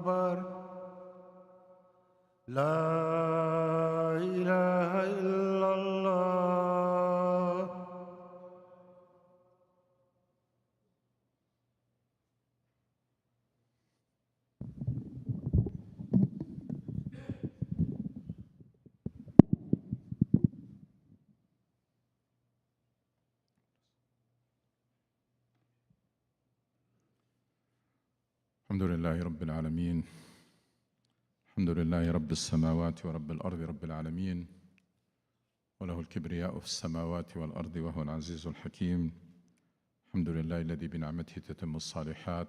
أكبر لا إله إلا الله. الحمد لله رب العالمين. الحمد لله رب السماوات ورب الأرض رب العالمين، وله الكبرياء في السماوات والأرض وهو العزيز الحكيم. الحمد لله الذي بنعمته تتم الصالحات.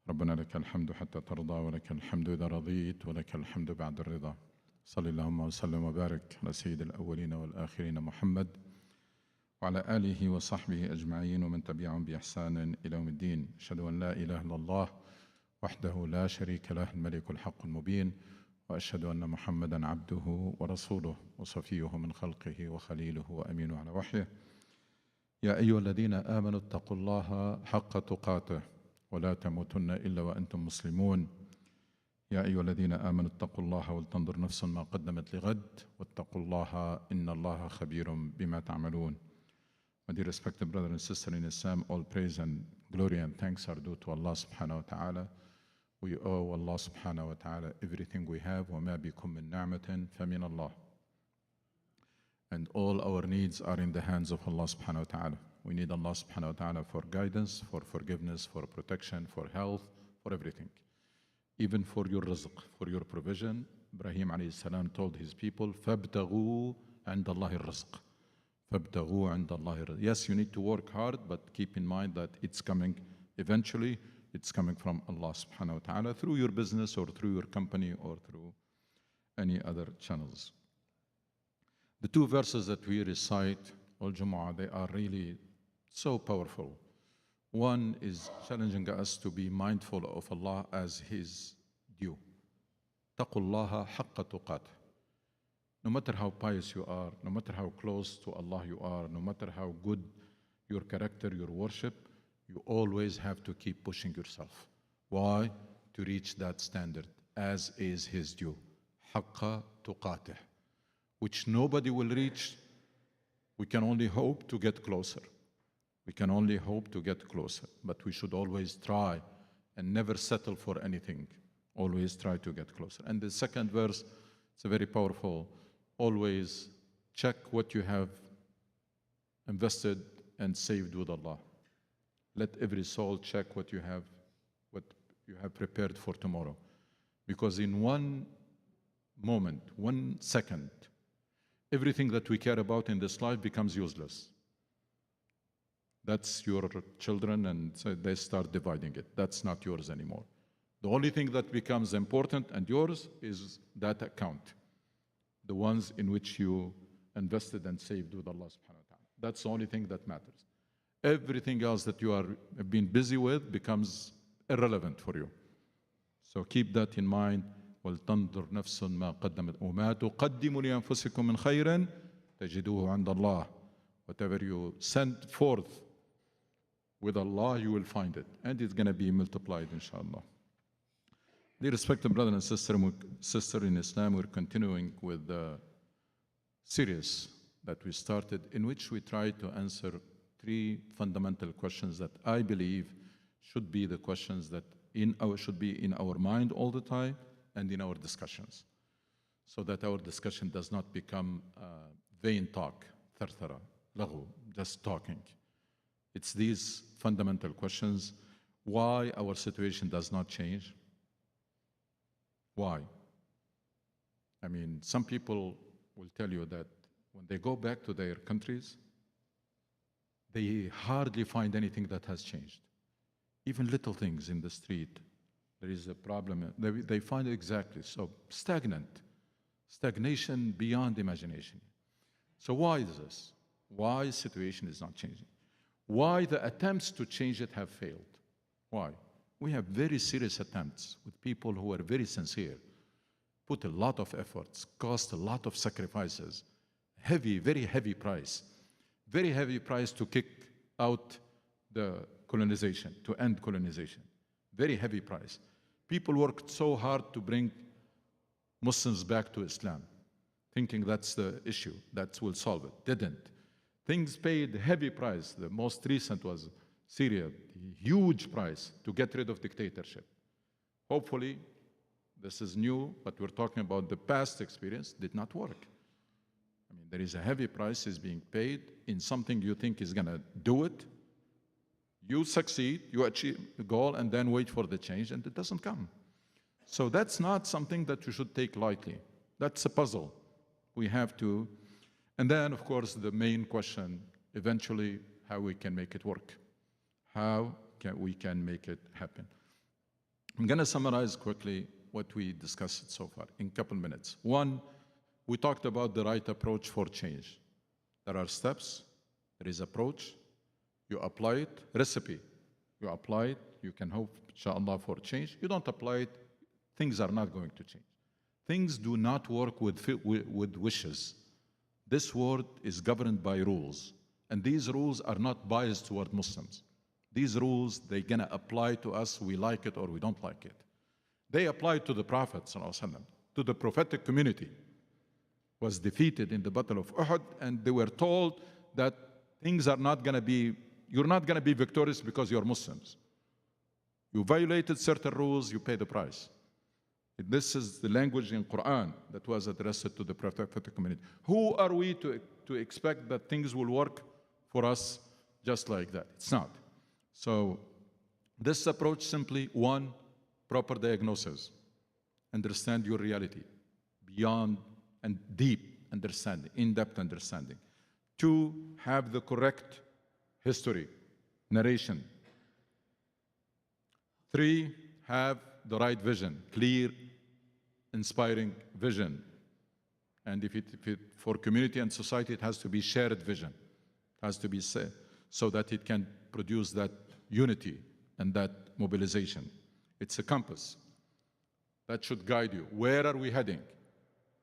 ربنا لك الحمد حتى ترضى، ولك الحمد إذا رضيت، ولك الحمد بعد الرضا. صل اللهم وسلم وبارك على سيد الأولين والآخرين محمد وعلى آله وصحبه أجمعين ومن تبعهم بإحسان إلى يوم الدين. أشهد أن لا إله إلا الله وحده لا شريك له الملك الحق المبين، وأشهد أن محمدًا عبده ورسوله وصفيه من خلقه وخليله وأمينه على وحيه. يا أيها الذين آمنوا اتقوا الله حق تقاته ولا تموتن إلا وأنتم مسلمون. يا أيها الذين آمنوا اتقوا الله ولتنظر نفس ما قدمت لغد واتقوا الله إن الله خبير بما تعملون. My dear respected brothers and sisters in Islam, all praise and glory and thanks are due to Allah subhanahu wa ta'ala. We owe Allah subhanahu wa ta'ala everything we have. وَمَا بِكُم مِّن نِعْمَةٍ فَمِنَ اللَّهِ. And all our needs are in the hands of Allah subhanahu wa ta'ala. We need Allah subhanahu wa ta'ala for guidance, for forgiveness, for protection, for health, for everything. Even for your rizq, for your provision. Ibrahim alayhi salam told his people, فَابْتَغُوا عِنْدَ اللَّهِ الرِّزْقِ. فَابْتَغُوا عِنْدَ اللَّهِ الرِّزْقِ. Yes, you need to work hard, but keep in mind that it's coming eventually. It's coming from Allah subhanahu wa ta'ala through your business or through your company or through any other channels. The two verses that we recite all Jummah, they are really so powerful. One is challenging us to be mindful of Allah as His due. اتقوا الله حق تقاته. No matter how pious you are, no matter how close to Allah you are, no matter how good your character, your worship, you always have to keep pushing yourself. Why? To reach that standard, as is His due. حق تقاته. Which nobody will reach. We can only hope to get closer. We can only hope to get closer. But we should always try and never settle for anything. Always try to get closer. And the second verse, it's a very powerful. Always check what you have invested and saved with Allah. Let every soul check what you have prepared for tomorrow. Because in one moment, 1 second, everything that we care about in this life becomes useless. That's your children, and so they start dividing it. That's not yours anymore. The only thing that becomes important and yours is that account, the ones in which you invested and saved with Allah subhanahu wa ta'ala. That's the only thing that matters. Everything else that you have been busy with becomes irrelevant for you. So keep that in mind. وَلْتَنْظُرْ نَفْسٌ مَا قَدَّمَتْ وَمَا تُقَدِّمُوا لِأَنفُسِكُم مِّن خَيْرٍ تَجِدُوهُ عِندَ اللَّهِ. Whatever you send forth with Allah, you will find it. And it's going to be multiplied, inshallah. Dear respected brother and sister in Islam, we're continuing with the series that we started, in which we try to answer 3 fundamental questions that I believe should be the questions that should be in our mind all the time and in our discussions, so that our discussion does not become vain talk, tharthara, laghu, just talking. It's these fundamental questions. Why our situation does not change? Why? I mean, some people will tell you that when they go back to their countries, they hardly find anything that has changed. Even little things in the street, there is a problem. They find it exactly so stagnant, stagnation beyond imagination. So why is this? Why the situation is not changing? Why the attempts to change it have failed? Why? We have very serious attempts with people who are very sincere, put a lot of efforts, cost a lot of sacrifices, heavy, very heavy price to kick out the colonization, to end colonization. Very heavy price. People worked so hard to bring Muslims back to Islam, thinking that's the issue, that will solve it. Didn't. Things paid a heavy price. The most recent was Syria, huge price to get rid of dictatorship. Hopefully, this is new, but we're talking about the past experience, did not work. I mean, there is a heavy price is being paid in something you think is going to do it. You succeed, you achieve the goal, and then wait for the change, and it doesn't come. So that's not something that we should take lightly. That's a puzzle. We have to, and then, of course, the main question, eventually, how we can make it work. How we can make it happen. I'm going to summarize quickly what we discussed so far in a couple minutes. One, we talked about the right approach for change. There are steps, there is approach, you apply it, recipe. You apply it, you can hope, inshallah, for change. You don't apply it, things are not going to change. Things do not work with wishes. This world is governed by rules, and these rules are not biased toward Muslims. These rules, they're going to apply to us, we like it or we don't like it. They apply to the Prophet, to the prophetic community, was defeated in the Battle of Uhud, and they were told that things are not going to be, you're not going to be victorious because you're Muslims. You violated certain rules, you pay the price. This is the language in Quran that was addressed to the prophetic community. Who are we to expect that things will work for us just like that? It's not. So this approach simply, one, proper diagnosis. Understand your reality beyond and deep understanding, in-depth understanding. Two, have the correct history, narration. Three, have the right vision, clear, inspiring vision. And if it for community and society, it has to be shared vision. It has to be said so that it can produce that unity and that mobilization. It's a compass that should guide you. Where are we heading?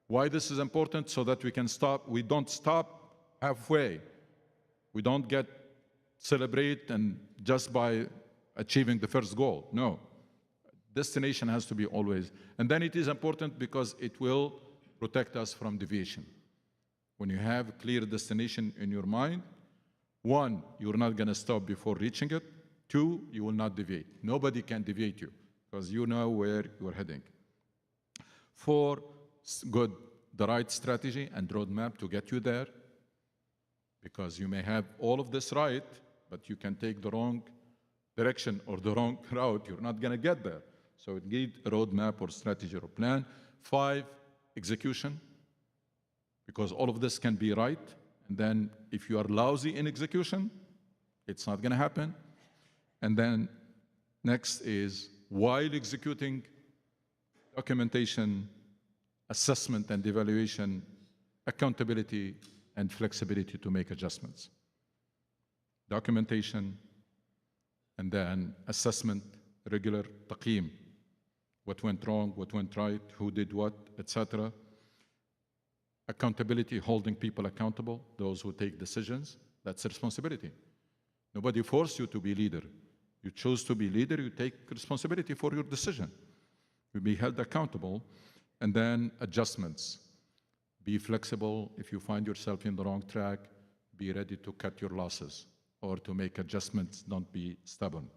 Why this is important? So that we can stop. We don't stop halfway. We don't celebrate and just by achieving the first goal. No. Destination has to be always. And then it is important because it will protect us from deviation. When you have a clear destination in your mind, one, you're not going to stop before reaching it. Two, you will not deviate. Nobody can deviate you because you know where you're heading. Four, good, the right strategy and roadmap to get you there, because you may have all of this right, but you can take the wrong direction or the wrong route. You're not going to get there. So it needs a roadmap or strategy or plan. Five, execution, because all of this can be right. And then if you are lousy in execution, it's not going to happen. And then next is, while executing, documentation, assessment and evaluation, accountability, and flexibility to make adjustments. Documentation, and then assessment, regular taqeem. What went wrong, what went right, who did what, etc. Accountability, holding people accountable, those who take decisions, that's a responsibility. Nobody forced you to be leader. You chose to be leader, you take responsibility for your decision. You be held accountable. And then adjustments. Be flexible. If you find yourself in the wrong track, be ready to cut your losses or to make adjustments. Don't be stubborn.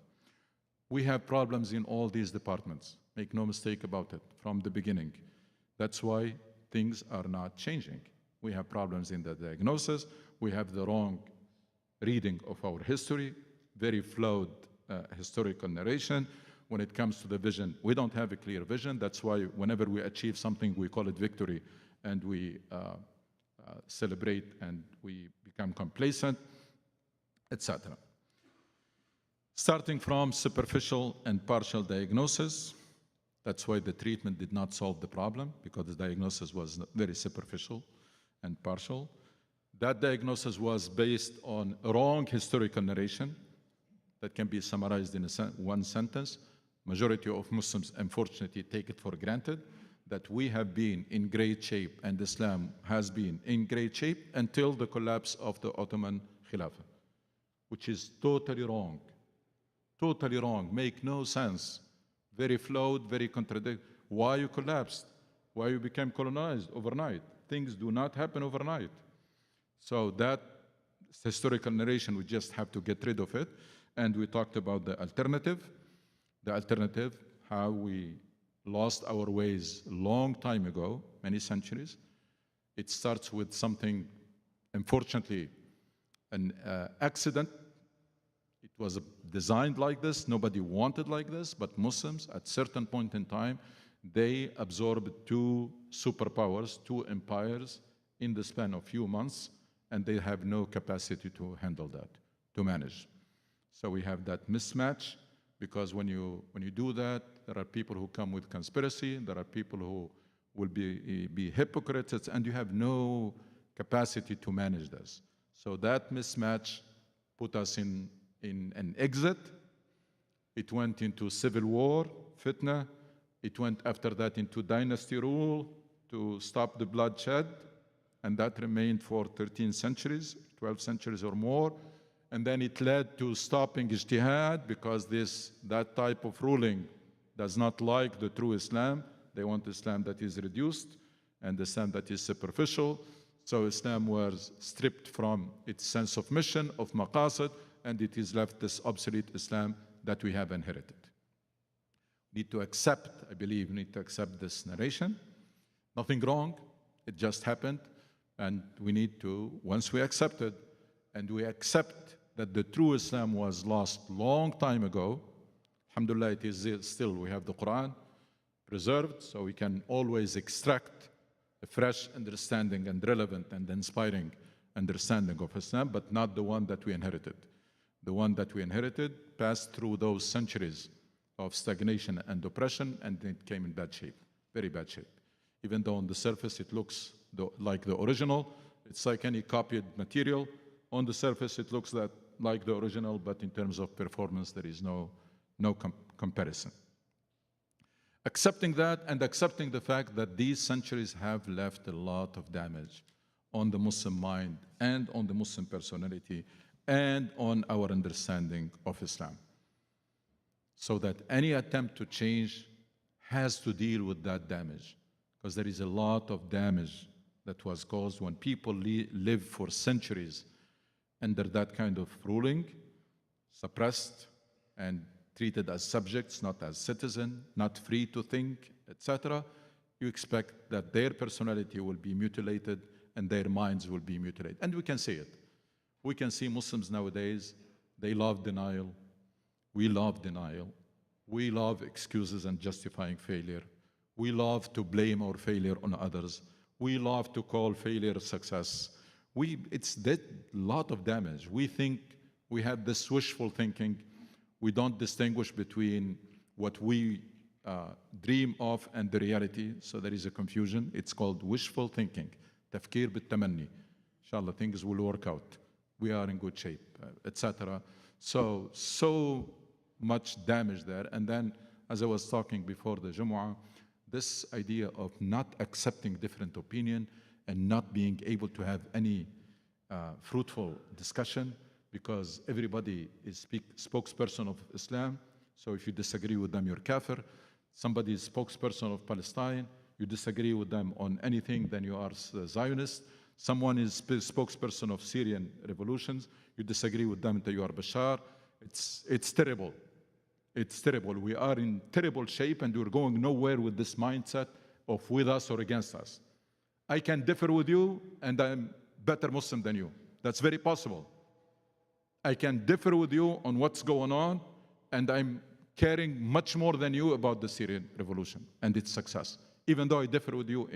We have problems in all these departments. Make no mistake about it from the beginning. That's why things are not changing. We have problems in the diagnosis. We have the wrong reading of our history, very flawed historical narration. When it comes to the vision, we don't have a clear vision. That's why whenever we achieve something, we call it victory, and we celebrate and we become complacent, etc. Starting from superficial and partial diagnosis, that's why the treatment did not solve the problem, because the diagnosis was very superficial and partial. That diagnosis was based on a wrong historical narration that can be summarized in one sentence. Majority of Muslims, unfortunately, take it for granted that we have been in great shape and Islam has been in great shape until the collapse of the Ottoman Khilafah, which is totally wrong. Totally wrong, make no sense. very flawed, very contradictory. Why you collapsed? Why you became colonized overnight? Things do not happen overnight. So that historical narration, we just have to get rid of it. And we talked about the alternative. The alternative, how we lost our ways a long time ago, many centuries. It starts with something, unfortunately, an accident. It was designed like this. Nobody wanted like this, but Muslims, at certain point in time, they absorbed two superpowers, two empires in the span of few months, and they have no capacity to handle that, to manage. So we have that mismatch, because when you do that, there are people who come with conspiracy, there are people who will be hypocrites, and you have no capacity to manage this. So that mismatch put us in an exit. It went into civil war, fitna. It went after that into dynasty rule to stop the bloodshed, and that remained for 13 centuries, 12 centuries or more. And then it led to stopping ijtihad, because that type of ruling does not like the true Islam. They want Islam that is reduced and Islam that is superficial. So Islam was stripped from its sense of mission, of maqasid, and it is left this obsolete Islam that we have inherited. We need to accept, I believe, we need to accept this narration. Nothing wrong, it just happened. And we need to, once we accept it, and we accept that the true Islam was lost long time ago, alhamdulillah, it is still, we have the Quran preserved, so we can always extract a fresh understanding and relevant and inspiring understanding of Islam, but not the one that we inherited. The one that we inherited passed through those centuries of stagnation and oppression, and it came in bad shape, very bad shape. Even though on the surface it looks like the original, it's like any copied material. On the surface it looks like the original, but in terms of performance there is no comparison. Accepting that, and accepting the fact that these centuries have left a lot of damage on the Muslim mind and on the Muslim personality and on our understanding of Islam. So that any attempt to change has to deal with that damage, because there is a lot of damage that was caused when people live for centuries under that kind of ruling, suppressed and treated as subjects, not as citizens, not free to think, etc. You expect that their personality will be mutilated and their minds will be mutilated. And we can see it. We can see Muslims nowadays, they love denial. We love denial. We love excuses and justifying failure. We love to blame our failure on others. We love to call failure success. It's that lot of damage. We think we have this wishful thinking. We don't distinguish between what we dream of and the reality, so there is a confusion. It's called wishful thinking. Tafkir bit-tamanni. Inshallah, things will work out. We are in good shape, etc. So much damage there. And then, as I was talking before the Jummah, this idea of not accepting different opinion and not being able to have any fruitful discussion, because everybody is spokesperson of Islam. So if you disagree with them, you're kafir. Somebody is spokesperson of Palestine, you disagree with them on anything, then you are Zionist. Someone is spokesperson of Syrian revolutions, you disagree with them, then you are Bashar. It's terrible. It's terrible. We are in terrible shape, and we're going nowhere with this mindset of with us or against us. I can differ with you, and I'm better Muslim than you. That's very possible. I can differ with you on what's going on, and I'm caring much more than you about the Syrian revolution and its success. Even though I differ with you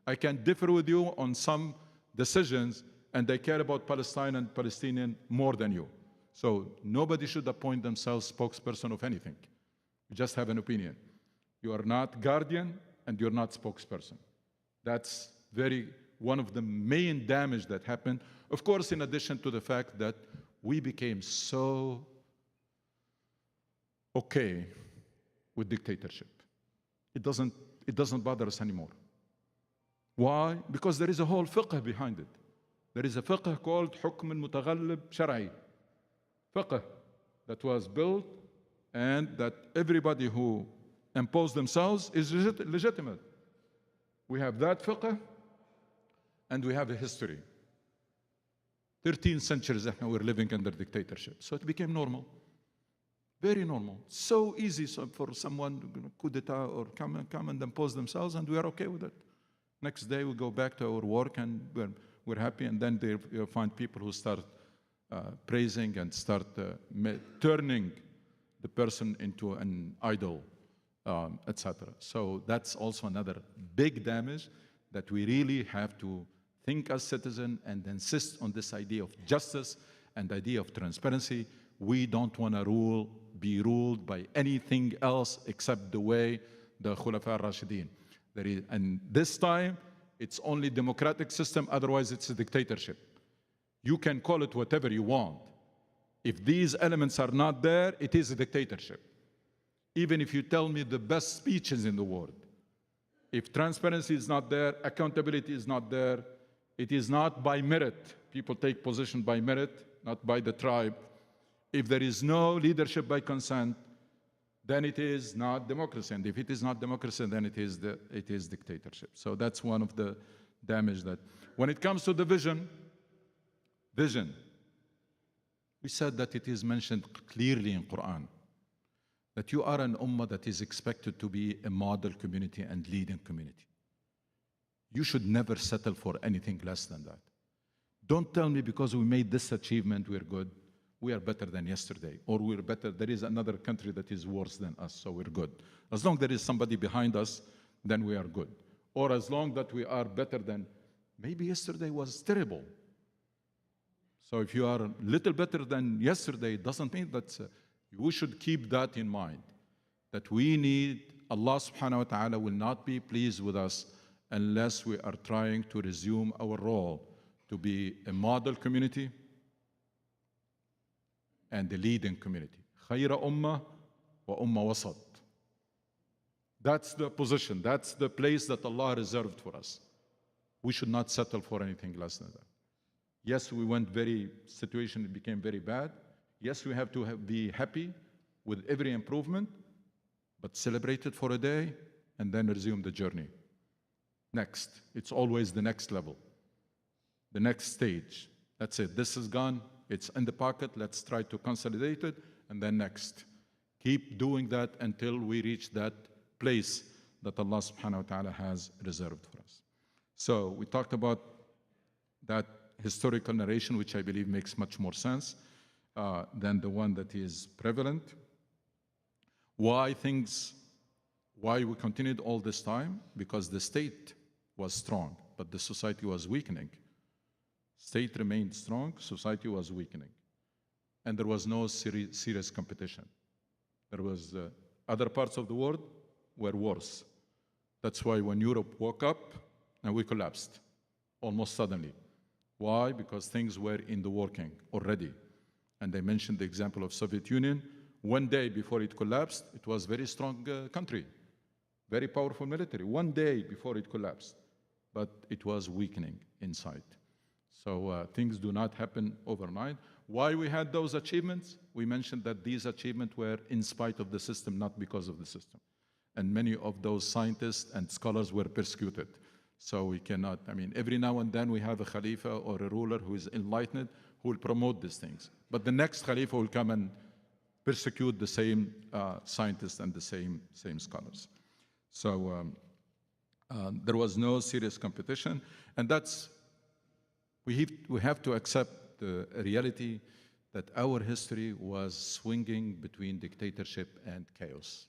I can differ with you on some decisions, and I care about Palestine and Palestinian more than you. So nobody should appoint themselves spokesperson of anything. You just have an opinion. You are not guardian, and you're not spokesperson. That's one of the main damage that happened. Of course, in addition to the fact that we became so okay with dictatorship. It doesn't bother us anymore. Why? Because there is a whole fiqh behind it. There is a fiqh called حكم المتغلب شرعي. Fiqh that was built, and that everybody who impose themselves is legitimate. We have that fiqh, and we have a history. 13 centuries we're living under dictatorship. So it became normal. Very normal. So easy for someone to coup d'etat or come and impose themselves, and we are okay with it. Next day we go back to our work and we're happy, and then you'll find people who start praising and start turning the person into an idol, etc. So that's also another big damage that we really have to think as citizens and insist on this idea of justice and idea of transparency. We don't want to be ruled by anything else except the way the Khulafa al-Rashidin. And this time, it's only democratic system, otherwise it's a dictatorship. You can call it whatever you want. If these elements are not there, it is a dictatorship. Even if you tell me the best speeches in the world, if transparency is not there, accountability is not there, it is not by merit. People take position by merit, not by the tribe. If there is no leadership by consent, then it is not democracy. And if it is not democracy, then it is dictatorship. So that's one of the damage that, when it comes to the vision, we said that it is mentioned clearly in Quran, that you are an ummah that is expected to be a model community and leading community. You should never settle for anything less than that. Don't tell me because we made this achievement, we're good. We are better than yesterday, or we're better. There is another country that is worse than us, so we're good. As long as there is somebody behind us, then we are good. Or as long that we are better than, maybe yesterday was terrible. So if you are a little better than yesterday, it doesn't mean that we should keep that in mind. That we need, Allah subhanahu wa ta'ala will not be pleased with us unless we are trying to resume our role to be a model community and the leading community. Khayra ummah wa ummah wasat. That's the position, that's the place that Allah reserved for us. We should not settle for anything less than that. Yes, situation became very bad. Yes, we have to be happy with every improvement, but celebrate it for a day and then resume the journey. Next, it's always the next level, the next stage. That's it, this is gone. It's in the pocket, let's try to consolidate it, and then next. Keep doing that until we reach that place that Allah subhanahu wa ta'ala has reserved for us. So we talked about that historical narration, which I believe makes much more sense than the one that is prevalent. Why we continued all this time? Because the state was strong, but the society was weakening. State remained strong, society was weakening. And there was no serious competition. There was other parts of the world were worse. That's why when Europe woke up, and we collapsed almost suddenly. Why? Because things were in the working already. And I mentioned the example of Soviet Union. One day before it collapsed, it was a very strong country, very powerful military. One day before it collapsed, but it was weakening inside. So things do not happen overnight. Why we had those achievements? We mentioned that these achievements were in spite of the system, not because of the system. And many of those scientists and scholars were persecuted. So we cannot, every now and then we have a Khalifa or a ruler who is enlightened who will promote these things. But the next Khalifa will come and persecute the same scientists and the same scholars. So there was no serious competition. And that's, we have to accept the reality that our history was swinging between dictatorship and chaos.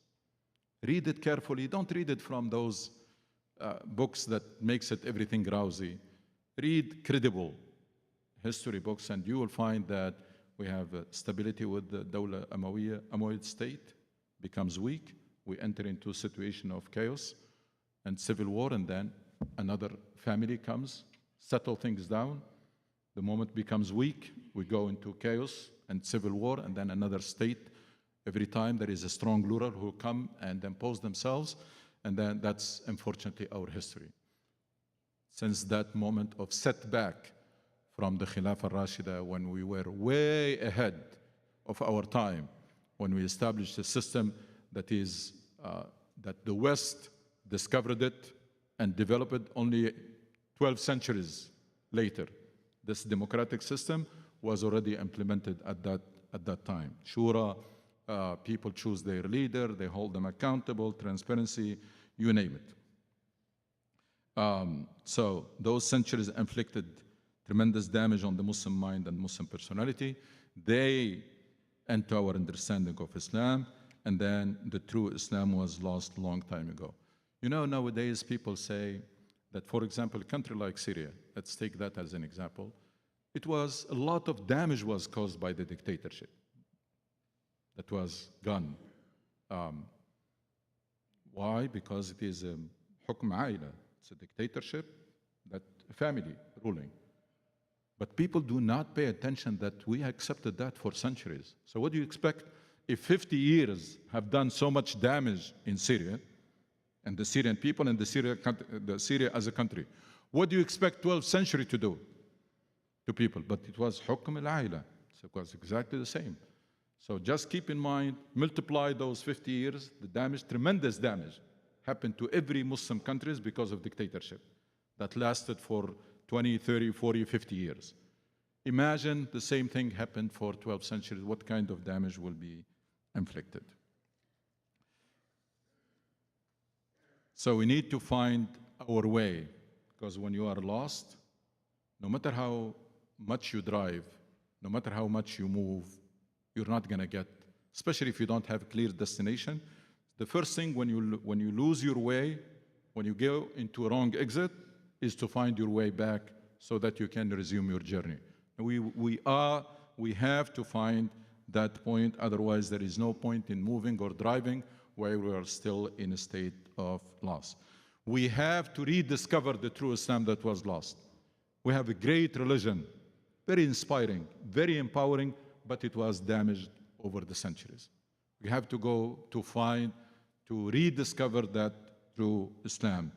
Read it carefully. Don't read it from those books that makes it everything rosy. Read credible history books, and you will find that we have stability with the Dawla Umayyad state becomes weak. We enter into a situation of chaos and civil war, and then another family comes, settle things down. The moment becomes weak, we go into chaos and civil war, and then another state. Every time there is a strong ruler who come and impose themselves, and then that's unfortunately our history. Since that moment of setback from the Khilafah al-Rashida, when we were way ahead of our time, when we established a system that is that the West discovered it and developed it only 12 centuries later. This democratic system was already implemented at that time. Shura, people choose their leader, they hold them accountable, transparency, you name it. So those centuries inflicted tremendous damage on the Muslim mind and Muslim personality. They enter our understanding of Islam, and then the true Islam was lost a long time ago. You know, nowadays people say that, for example, a country like Syria, let's take that as an example, it was a lot of damage was caused by the dictatorship that was gone. Why? Because it is a hukm aila. It's a dictatorship, that family ruling. But people do not pay attention that we accepted that for centuries. So what do you expect if 50 years have done so much damage in Syria, and the Syrian people and the Syria as a country? What do you expect 12th century to do to people? But it was hukm al-aila. So it was exactly the same. So just keep in mind, multiply those 50 years, the damage, tremendous damage, happened to every Muslim countries because of dictatorship that lasted for 20, 30, 40, 50 years. Imagine the same thing happened for 12 centuries. What kind of damage will be inflicted? So we need to find our way, because when you are lost, no matter how much you drive, no matter how much you move, you're not going to get, especially if you don't have a clear destination. The first thing when you lose your way, when you go into a wrong exit, is to find your way back so that you can resume your journey. We have to find that point, otherwise there is no point in moving or driving where we are still in a state of loss. We have to rediscover the true Islam that was lost. We have a great religion, very inspiring, very empowering, but it was damaged over the centuries. We have to go to find, to rediscover that true Islam.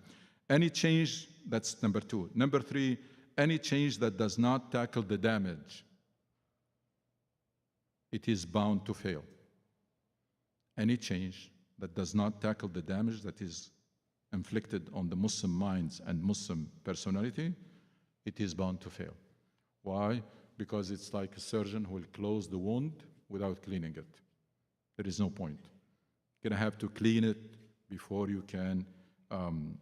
Any change, that's number two. Number three, any change that does not tackle the damage, it is bound to fail. Any change that does not tackle the damage that is inflicted on the Muslim minds and Muslim personality, it is bound to fail. Why? Because it's like a surgeon who will close the wound without cleaning it. There is no point. You're going to have to clean it before you can. And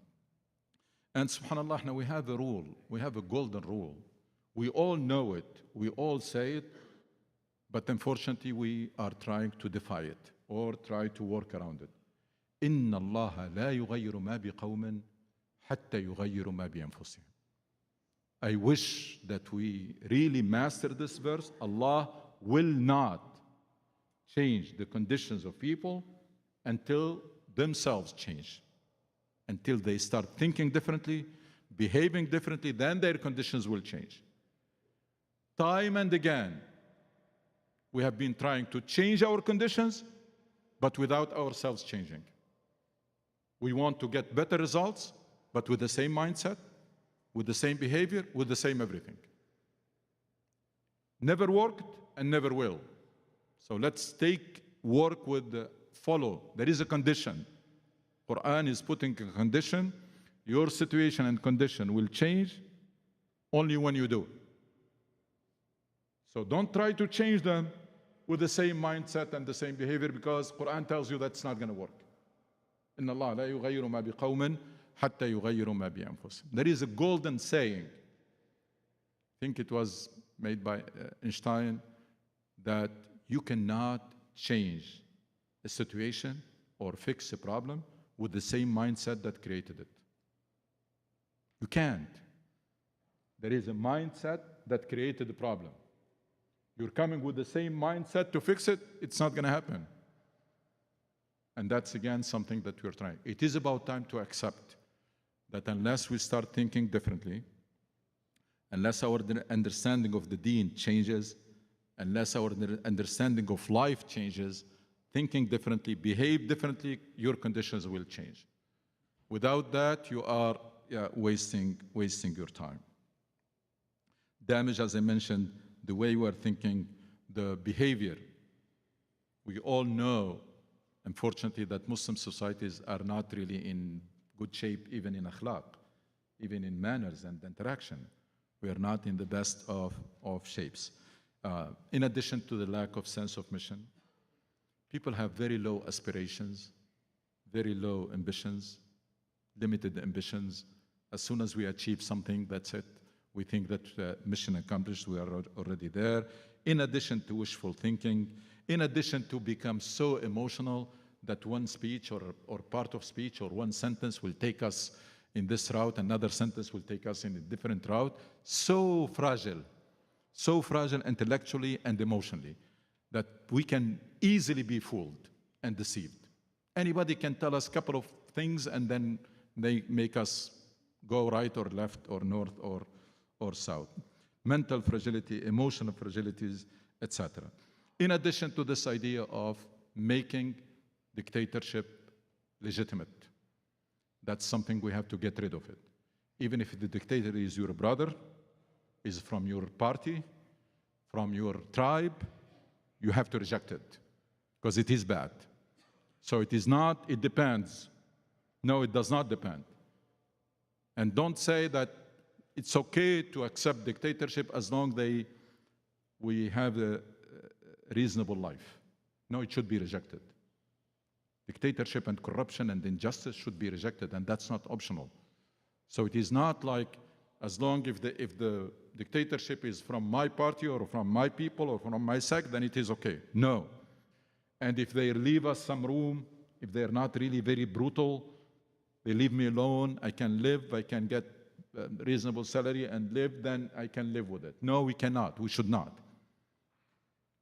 subhanAllah, now we have a rule. We have a golden rule. We all know it. We all say it. But unfortunately, we are trying to defy it or try to work around it. إِنَّ اللَّهَ لَا يُغَيِّرُ مَا بِقَوْمٍ حَتَّى يُغَيِّرُ مَا بِأَنفُسِهِمْ. I wish that we really master this verse. Allah will not change the conditions of people until themselves change. Until they start thinking differently, behaving differently, then their conditions will change. Time and again, we have been trying to change our conditions, but without ourselves changing. We want to get better results, but with the same mindset, with the same behavior, with the same everything. Never worked and never will. So let's work with the follow. There is a condition. Quran is putting a condition. Your situation and condition will change only when you do. So don't try to change them with the same mindset and the same behavior, because Quran tells you that's not going to work. إِنَّ اللَّهَ لَا يُغَيِّرُ مَا بِقَوْمٍ حَتَّى يُغَيِّرُ مَا بِأَنفُسِهِمْ. There is a golden saying, I think it was made by Einstein, that you cannot change a situation or fix a problem with the same mindset that created it. You can't. There is a mindset that created the problem. You're coming with the same mindset to fix it, it's not going to happen. And that's again something that we're trying. It is about time to accept that unless we start thinking differently, unless our understanding of the deen changes, unless our understanding of life changes, thinking differently, behave differently, your conditions will change. Without that, you are wasting your time. Damage, as I mentioned, the way you are thinking, the behavior. We all know Unfortunately, that Muslim societies are not really in good shape, even in akhlaq, even in manners and interaction. We are not in the best of shapes. In addition to the lack of sense of mission, people have very low aspirations, very low ambitions, limited ambitions. As soon as we achieve something, that's it. We think that mission accomplished, we are already there. In addition to wishful thinking, in addition to become so emotional that one speech or part of speech or one sentence will take us in this route, another sentence will take us in a different route. So fragile intellectually and emotionally that we can easily be fooled and deceived. Anybody can tell us a couple of things and then they make us go right or left or north or south. Mental fragility, emotional fragilities, etc. In addition to this idea of making dictatorship legitimate, that's something we have to get rid of it. Even if the dictator is your brother, is from your party, from your tribe, you have to reject it because it is bad. So it is not, it depends. No, it does not depend. And don't say that it's okay to accept dictatorship as long as we have a reasonable life. No, it should be rejected. Dictatorship and corruption and injustice should be rejected, and that's not optional. So it is not like as long if the dictatorship is from my party or from my people or from my sect, then it is okay. No. And if they leave us some room, if they're not really very brutal, they leave me alone, I can live, I can get a reasonable salary and live, then I can live with it. No, we cannot, we should not.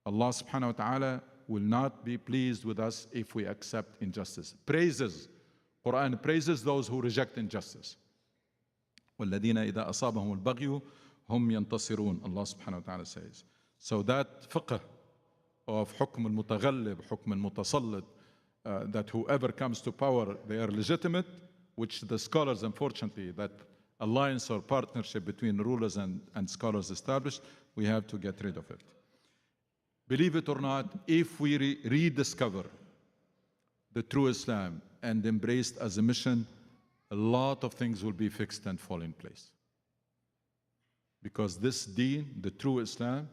Allah subhanahu wa ta'ala will not be pleased with us if we accept injustice. Quran praises those who reject injustice. وَالَّذِينَ إِذَا أَصَابَهُمُ الْبَغْيُ هُمْ يَنْتَصِرُونَ, Allah subhanahu wa ta'ala says. So that fiqh of حكم المتغلب, حكم المتسلط, that whoever comes to power, they are legitimate, which the scholars, unfortunately, that alliance or partnership between rulers and scholars established, we have to get rid of it. Believe it or not, if we rediscover the true Islam and embraced as a mission, a lot of things will be fixed and fall in place. Because this deen, the true Islam,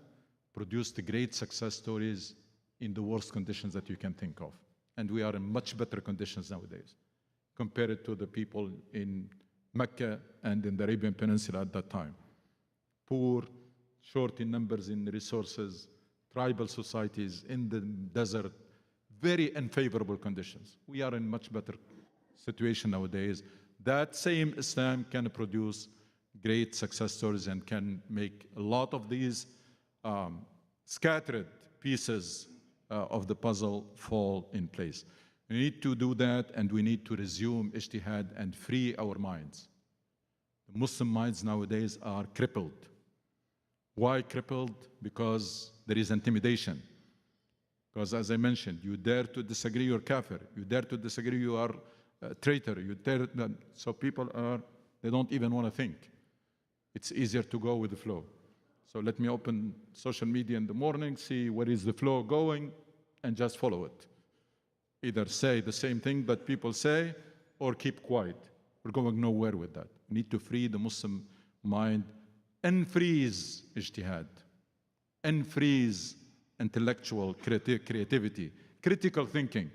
produced great success stories in the worst conditions that you can think of. And we are in much better conditions nowadays compared to the people in Mecca and in the Arabian Peninsula at that time. Poor, short in numbers, in resources, tribal societies in the desert, very unfavorable conditions. We are in much better situation nowadays. That same Islam can produce great success stories and can make a lot of these scattered pieces of the puzzle fall in place. We need to do that, and we need to resume ijtihad and free our minds. The Muslim minds nowadays are crippled. Why crippled? Because there is intimidation. Because as I mentioned, you dare to disagree, you're kafir. You dare to disagree, you are a traitor. So people they don't even want to think. It's easier to go with the flow. So let me open social media in the morning, see where is the flow going, and just follow it. Either say the same thing that people say, or keep quiet. We're going nowhere with that. We need to free the Muslim mind, unfreeze ijtihad, unfreeze intellectual creativity, critical thinking.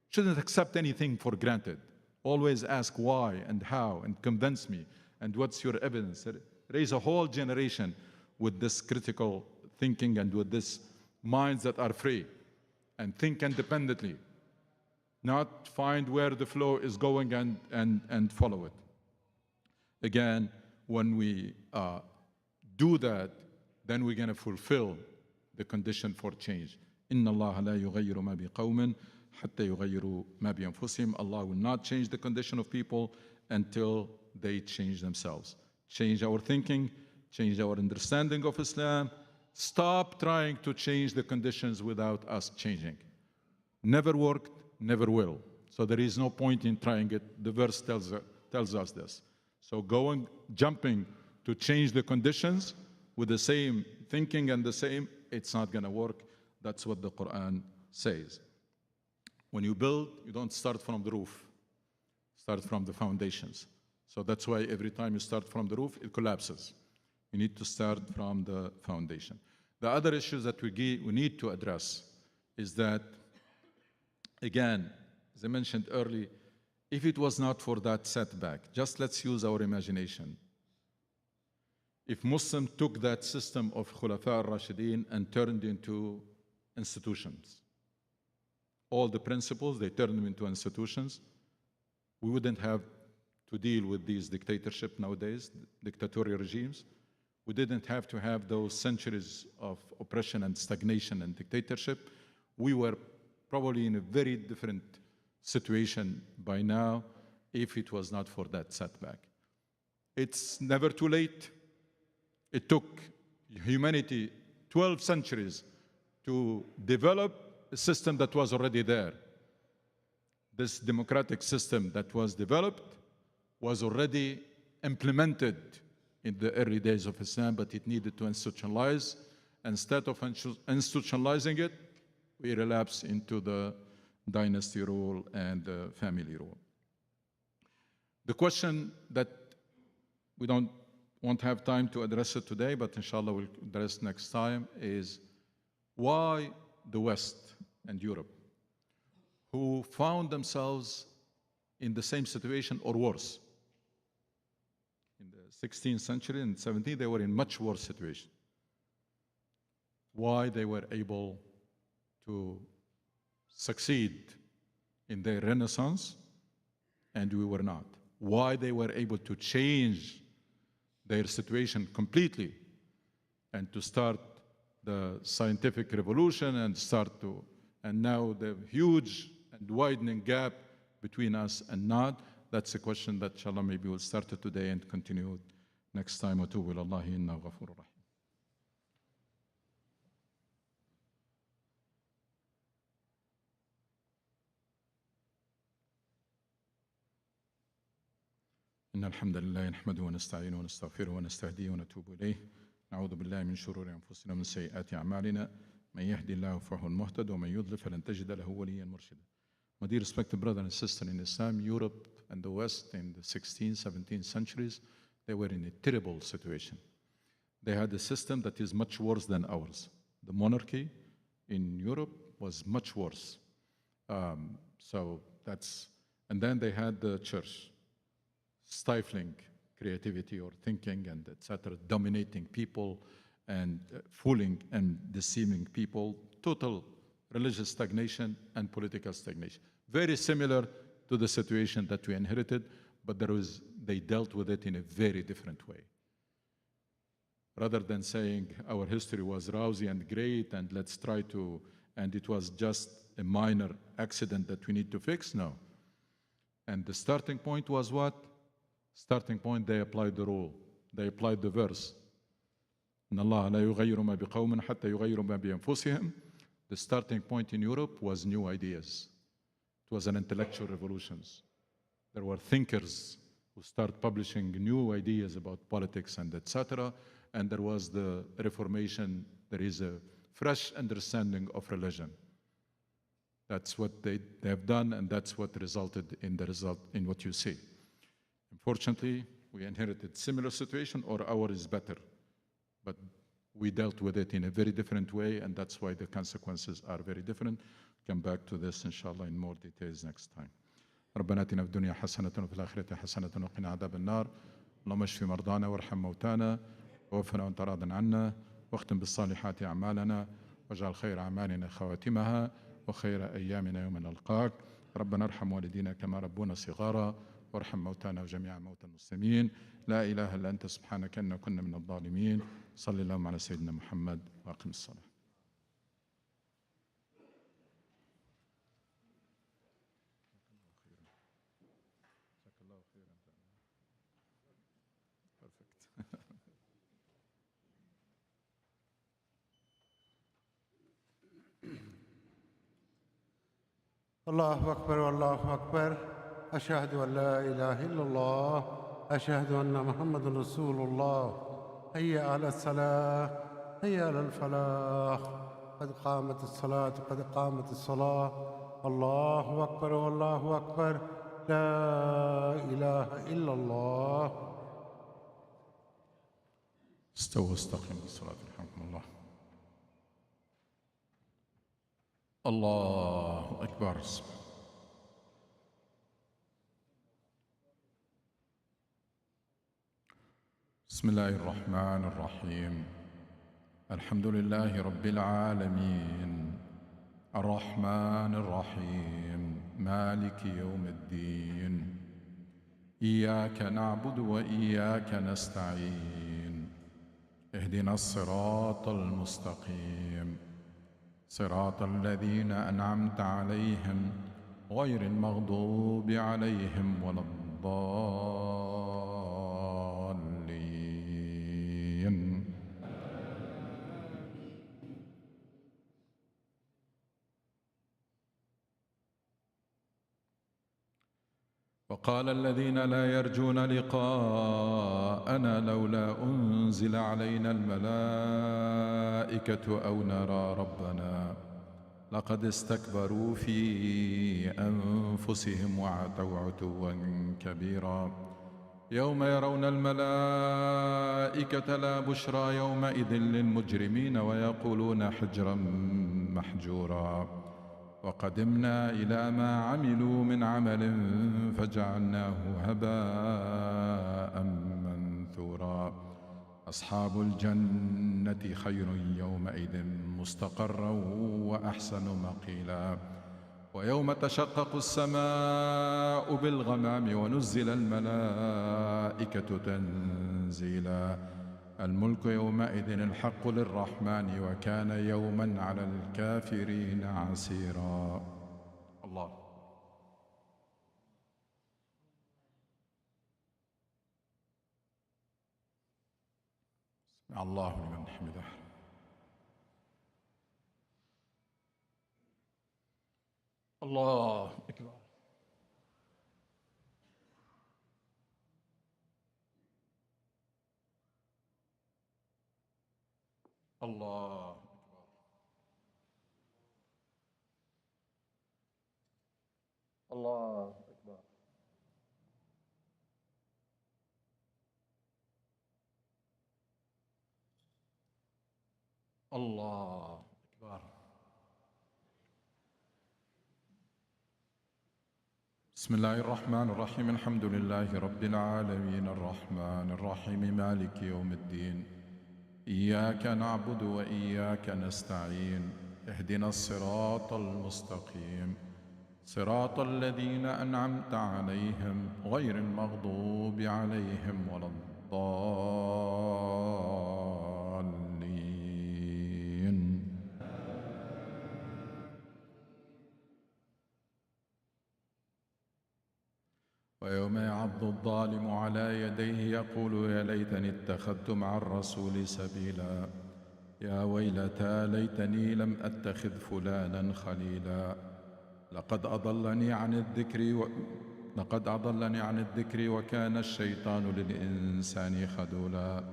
Shouldn't accept anything for granted. Always ask why and how, and convince me, and what's your evidence. Raise a whole generation with this critical thinking and with this minds that are free and think independently, not find where the flow is going and follow it. Again, when we do that, then we're going to fulfill the condition for change. إِنَّ اللَّهَ لَا يُغَيِّرُ مَا بِقَوْمٍ حَتَّى يُغَيِّرُوا مَا بِأَنفُسِهِمْ. Allah will not change the condition of people until they change themselves. Change our thinking, change our understanding of Islam. Stop trying to change the conditions without us changing. Never worked, never will. So there is no point in trying it. The verse tells us this. So jumping to change the conditions with the same thinking and the same, it's not going to work. That's what the Quran says. When you build, you don't start from the roof, start from the foundations. So that's why every time you start from the roof, it collapses. You need to start from the foundation. The other issues that we need to address is that, again, as I mentioned earlier, if it was not for that setback, just let's use our imagination. If Muslims took that system of Khulafa al-Rashidin and turned into institutions, all the principles, they turned them into institutions, we wouldn't have to deal with these dictatorship nowadays, dictatorial regimes. We didn't have to have those centuries of oppression and stagnation and dictatorship. We were probably in a very different situation by now if it was not for that setback. It's never too late. It took humanity 12 centuries to develop a system that was already there. This democratic system that was developed was already implemented in the early days of Islam, but it needed to institutionalize. Instead of institutionalizing it, we relapse into the dynasty rule and the family rule. The question that we won't have time to address it today, but inshallah we'll address next time, is why the West and Europe, who found themselves in the same situation or worse. In the 16th century and 17th, they were in much worse situation. Why they were able to succeed in their renaissance and we were not. Why they were able to change their situation completely and to start the scientific revolution and now the huge and widening gap between us and not. That's a question that inshallah maybe we'll start it today and continue next time. وَتُوبُ إِلَى اللَّهِ إِنَّهُ غَفُورٌ رَحِيمٌ. إن الحمد لله نحمده ونستعينه ونستغفره ونستهديه ونتوب إليه نعوذ بالله من شرور أنفسنا ومن سيئات أعمالنا من يهدي الله فهو المهتد ومن يضلل فلن تجد له وليا مرشدا. My dear respected brother and sister in Islam, Europe and the West in the 16th, 17th centuries, they were in a terrible situation. They had a system that is much worse than ours. The monarchy in Europe was much worse. And then they had the church, stifling creativity or thinking and etc., dominating people and fooling and deceiving people, total religious stagnation and political stagnation. Very similar to the situation that we inherited, but they dealt with it in a very different way. Rather than saying our history was rosy and great and let's try to, and it was just a minor accident that we need to fix, no. And the starting point was what? Starting point, they applied the rule. They applied the verse. إِنَّ اللَّهَ لَا يُغَيِّرُ مَا بِقَوْمٍ حَتَّى يُغَيِّرُوا مَا بِأَنفُسِهِمْ. The starting point in Europe was new ideas. It was an intellectual revolution. There were thinkers who started publishing new ideas about politics and etc. And there was the Reformation. There is a fresh understanding of religion. That's what they have done, and that's what resulted in the result in what you see. Unfortunately, we inherited similar situation, or ours is better. But we dealt with it in a very different way, and that's why the consequences are very different. Come back to this, inshallah, in more details next time. ربنا آتنا في الدنيا حسنة وفي الآخرة حسنة وقنا عذاب النار. اللهم اشف مرضانا وارحم موتانا ووفنا وانت راض عنا واختم بالصالحات أعمالنا واجعل خير أعمالنا خواتمها وخير أيامنا يوم نلقاك. ربنا ارحم والدينا كما ربونا صغارا وارحم موتانا وجميع موتى المسلمين. لا إله إلا أنت سبحانك إنا كنا من الظالمين. صل اللهم على سيدنا محمد وأقم الصلاة. الله أكبر والله أكبر. أشهد أن لا إله إلا الله. أشهد أن محمد رسول الله. هيا على الصلاة، هيا على الفلاح. قد قامت الصلاة، قد قامت الصلاة. الله أكبر والله أكبر. لا إله إلا الله. استووا استقيموا بالصلاة يرحمكم الله. الله أكبر. بسم الله الرحمن الرحيم. الحمد لله رب العالمين، الرحمن الرحيم، مالك يوم الدين. إياك نعبد وإياك نستعين. اهدنا الصراط المستقيم، صراط الذين أنعمت عليهم غير المغضوب عليهم ولا الضالين. وقال الذين لا يرجون لقاءنا لولا أنزل علينا الملائكة أو نرى ربنا لقد استكبروا في أنفسهم وعتوا عتوا كبيرا. يوم يرون الملائكة لا بشرى يومئذ للمجرمين ويقولون حجرا محجورا. وقدمنا إلى ما عملوا من عمل فجعلناه هباء منثورا. أصحاب الجنة خير يومئذ مستقرا وأحسن مقيلا. ويوم تشقق السماء بالغمام ونزل الملائكة تنزيلا. الملك يومئذ الحق للرحمن وكان يوما على الكافرين عسيرا. الله. سمع الله لمن حمده. الله أكبر. الله أكبر. الله أكبر. الله أكبر. بسم الله الرحمن الرحيم. الحمد لله رب العالمين، الرحمن الرحيم، مالك يوم الدين. إياك نعبد وإياك نستعين. اهدنا الصراط المستقيم، صراط الذين أنعمت عليهم غير المغضوب عليهم ولا الضالين. ويوم يعض الظالم على يديه يقول يا ليتني اتخذت مع الرسول سبيلا. يا ويلتى ليتني لم أتخذ فلانا خليلا. لقد أضلني عن الذكر وكان الشيطان للإنسان خذولا.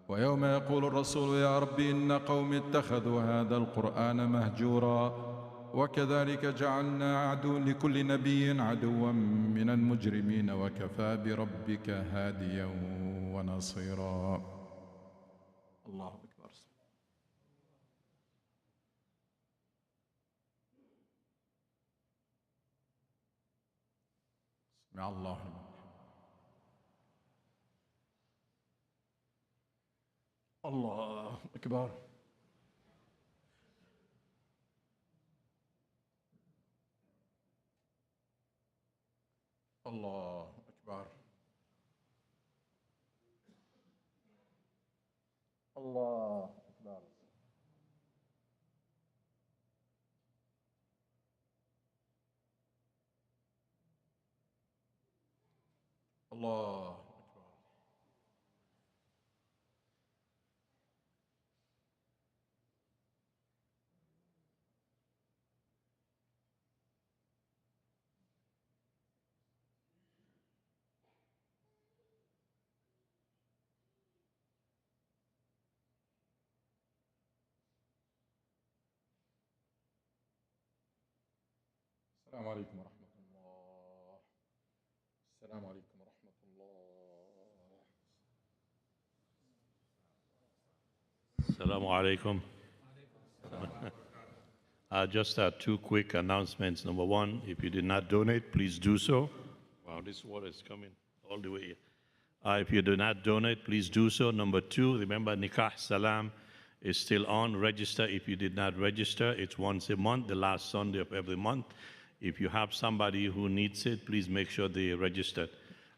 ويوم يقول الرسول يا رب إن قوم اتخذوا هذا القرآن مهجورا. وكذلك جعلنا لكل نبي عدوا من المجرمين وكفى بربك هاديا ونصيرا. الله أكبر. سمع الله لمن حمده. الله أكبر. الله أكبر. الله أكبر. الله أكبر. السلام عليكم ورحمة الله. السلام عليكم ورحمة الله. Assalamu alaikum. Just two quick announcements. Number one, if you did not donate, please do so. Wow, this water is coming all the way here. If you do not donate, please do so. Number two, remember Nikah Salam is still on. Register if you did not register. It's once a month, the last Sunday of every month. If you have somebody who needs it, please make sure they register.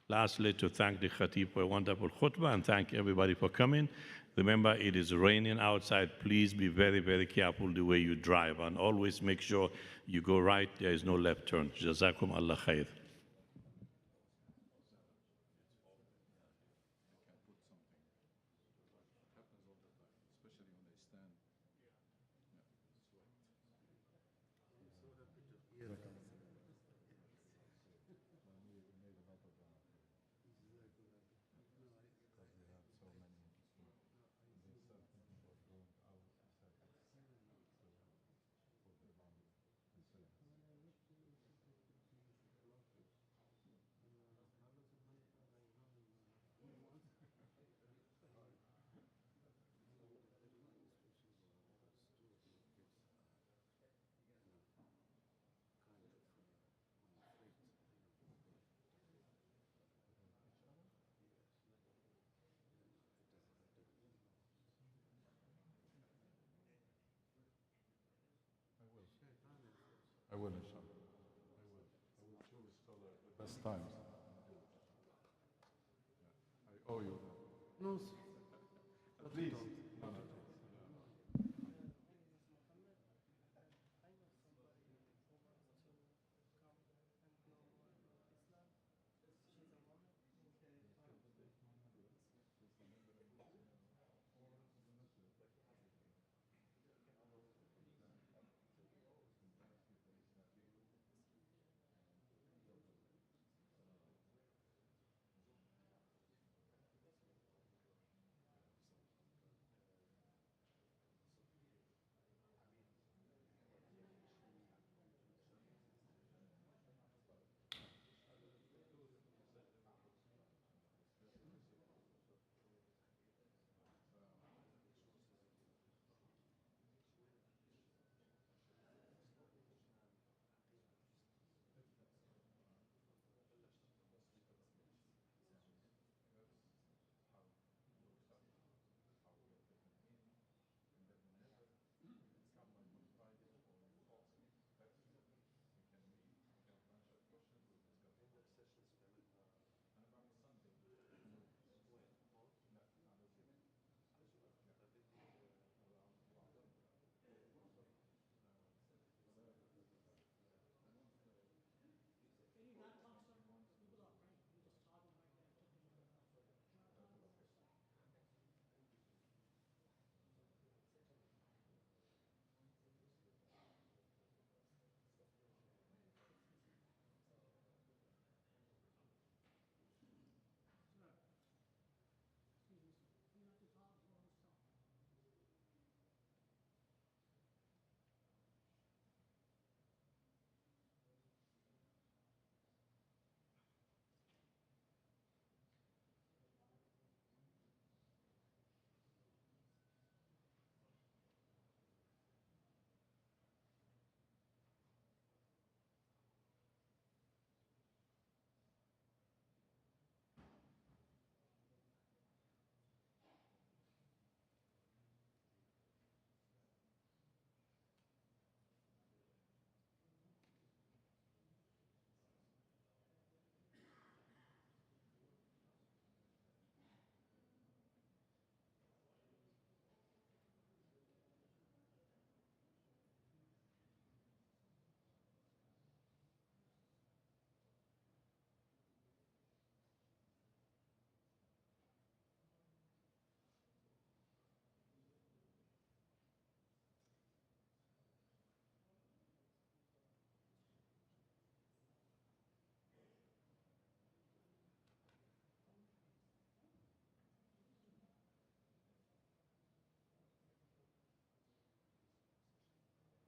Lastly, to thank the Khatib for a wonderful khutbah and thank everybody for coming. Remember, it is raining outside. Please be very, very careful the way you drive and always make sure you go right. There is no left turn. Jazakum Allah khair. I will, inshallah. I will show you still the best times. I owe you that. No, Please.